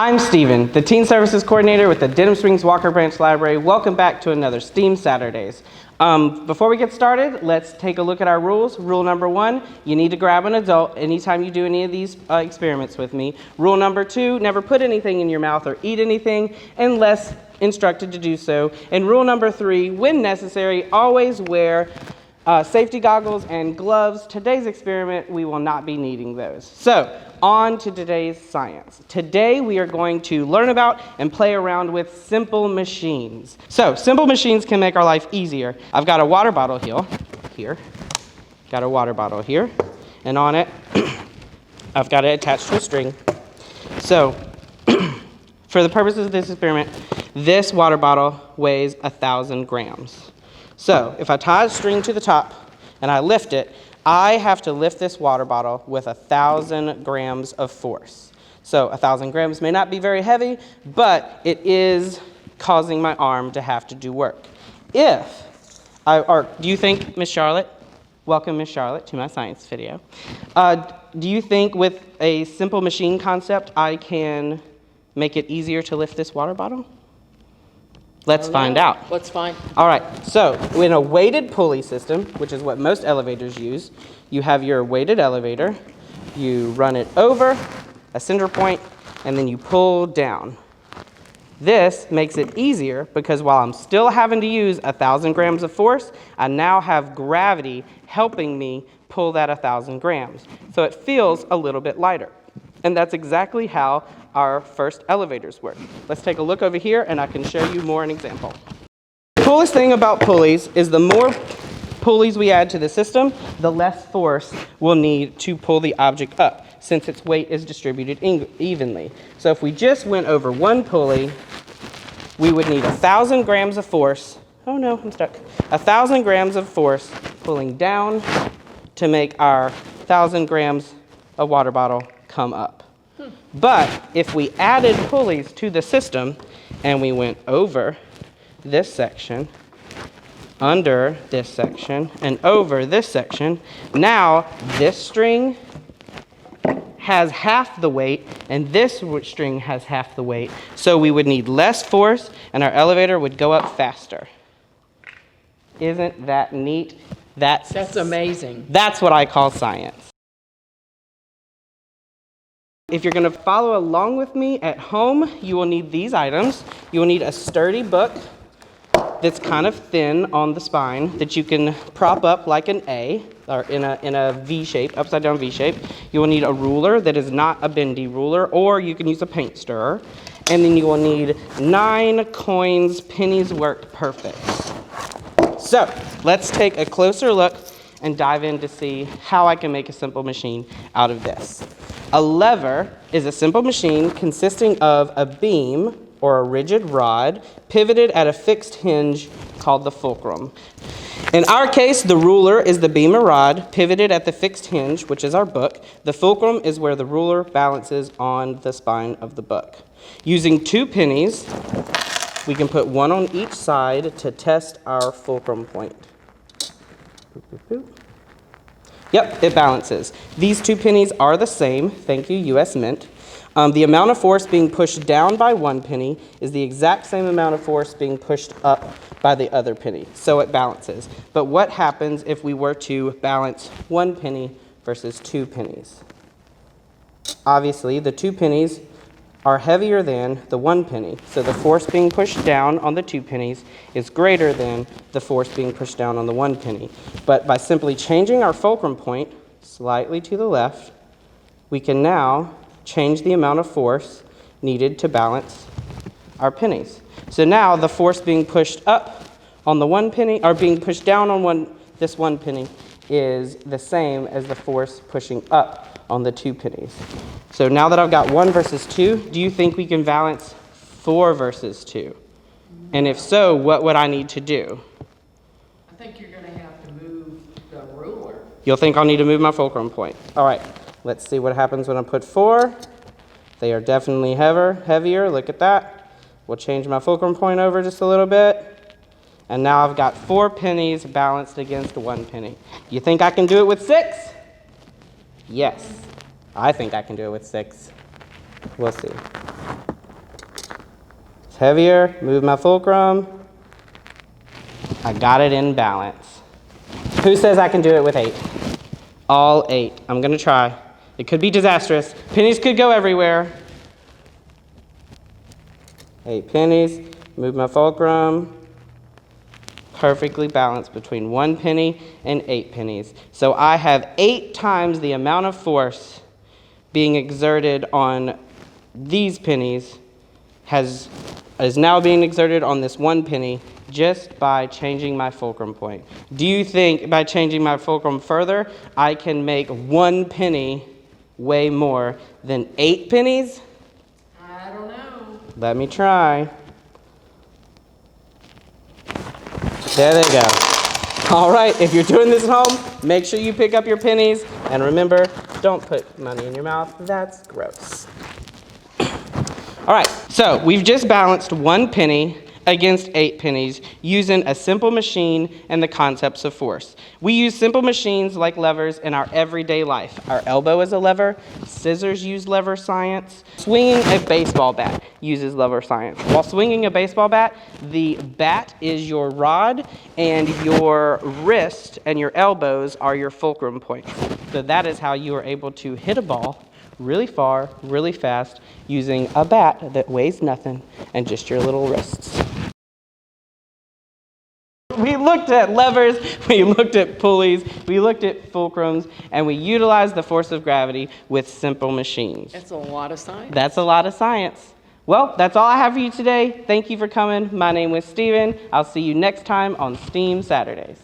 I'm Steven, the Teen Services Coordinator with the Denham Springs Walker Branch Library. Welcome back to another STEAM Saturdays. Before we get started, let's take a look at our rules. Rule number 1, you need to grab an adult anytime you do any of these experiments with me. Rule number 2, never put anything in your mouth or eat anything unless instructed to do so. And rule number 3, when necessary, always wear safety goggles and gloves. Today's experiment, we will not be needing those. So, on to today's science. Today we are going to learn about and play around with simple machines. So, simple machines can make our life easier. I've got a water bottle here. Got a water bottle here. And on it, I've got it attached to a string. So, for the purposes of this experiment, this water bottle weighs 1,000 grams. So, if I tie a string to the top and I lift it, I have to lift this water bottle with 1,000 grams of force. So 1,000 grams may not be very heavy, but it is causing my arm to have to do work. Do you think, Miss Charlotte, welcome Miss Charlotte to my science video. Do you think with a simple machine concept, I can make it easier to lift this water bottle? Let's find out. Let's find. All right, so in a weighted pulley system, which is what most elevators use, you have your weighted elevator, you run it over a center point, and then you pull down. This makes it easier because while I'm still having to use 1,000 grams of force, I now have gravity helping me pull that 1,000 grams. So it feels a little bit lighter. And that's exactly how our first elevators work. Let's take a look over here and I can show you more an example. The coolest thing about pulleys is the more pulleys we add to the system, the less force we'll need to pull the object up since its weight is distributed evenly. So if we just went over one pulley, we would need 1,000 grams of force. Oh no, I'm stuck. 1,000 grams of force pulling down to make our 1,000 grams of water bottle come up. But if we added pulleys to the system and we went over this section, under this section, and over this section, now this string has half the weight and this string has half the weight. So we would need less force and our elevator would go up faster. Isn't that neat? That's amazing. That's what I call science. If you're going to follow along with me at home, you will need these items. You will need a sturdy book that's kind of thin on the spine that you can prop up like an A or in a V shape, upside down V shape. You will need a ruler that is not a bendy ruler, or you can use a paint stirrer. And then you will need 9 coins. Pennies work perfect. So let's take a closer look and dive in to see how I can make a simple machine out of this. A lever is a simple machine consisting of a beam or a rigid rod pivoted at a fixed hinge called the fulcrum. In our case, the ruler is the beam or rod pivoted at the fixed hinge, which is our book. The fulcrum is where the ruler balances on the spine of the book. Using 2 pennies, we can put one on each side to test our fulcrum point. Boop, boop, boop. Yep, it balances. These 2 pennies are the same. Thank you, U.S. Mint. The amount of force being pushed down by 1 penny is the exact same amount of force being pushed up by the other penny. So it balances. But what happens if we were to balance 1 penny versus 2 pennies? Obviously, the 2 pennies are heavier than the 1 penny. So the force being pushed down on the 2 pennies is greater than the force being pushed down on the 1 penny. But by simply changing our fulcrum point slightly to the left, we can now change the amount of force needed to balance our pennies. So now the force being pushed up on the 1 penny, or being pushed down on this 1 penny, is the same as the force pushing up on the 2 pennies. So now that I've got 1 versus 2, do you think we can balance 4 versus 2? And if so, what would I need to do? I think you're going to have to move the ruler. You'll think I'll need to move my fulcrum point. All right, let's see what happens when I put 4. They are definitely heavier. Look at that. We'll change my fulcrum point over just a little bit. And now I've got 4 pennies balanced against 1 penny. You think I can do it with 6? Yes. I think I can do it with 6. We'll see. heavier. Move my fulcrum. I got it in balance. Who says I can do it with 8? All 8. I'm gonna try. It could be disastrous. Pennies could go everywhere. 8 pennies. Move my fulcrum. Perfectly balanced between 1 penny and 8 pennies. So I have 8 times the amount of force being exerted on these pennies is now being exerted on this 1 penny just by changing my fulcrum point. Do you think by changing my fulcrum further, I can make 1 penny weigh more than 8 pennies? I don't know. Let me try. There they go. All right, if you're doing this at home, make sure you pick up your pennies. And remember, don't put money in your mouth. That's gross. All right, so we've just balanced 1 penny against 8 pennies using a simple machine and the concepts of force. We use simple machines like levers in our everyday life. Our elbow is a lever, scissors use lever science, swinging a baseball bat uses lever science. While swinging a baseball bat, the bat is your rod and your wrist and your elbows are your fulcrum points. So that is how you are able to hit a ball really far, really fast, using a bat that weighs nothing and just your little wrists. We looked at levers, we looked at pulleys, we looked at fulcrums, and we utilized the force of gravity with simple machines. That's a lot of science. That's a lot of science. Well, that's all I have for you today. Thank you for coming. My name is Steven. I'll see you next time on STEAM Saturdays.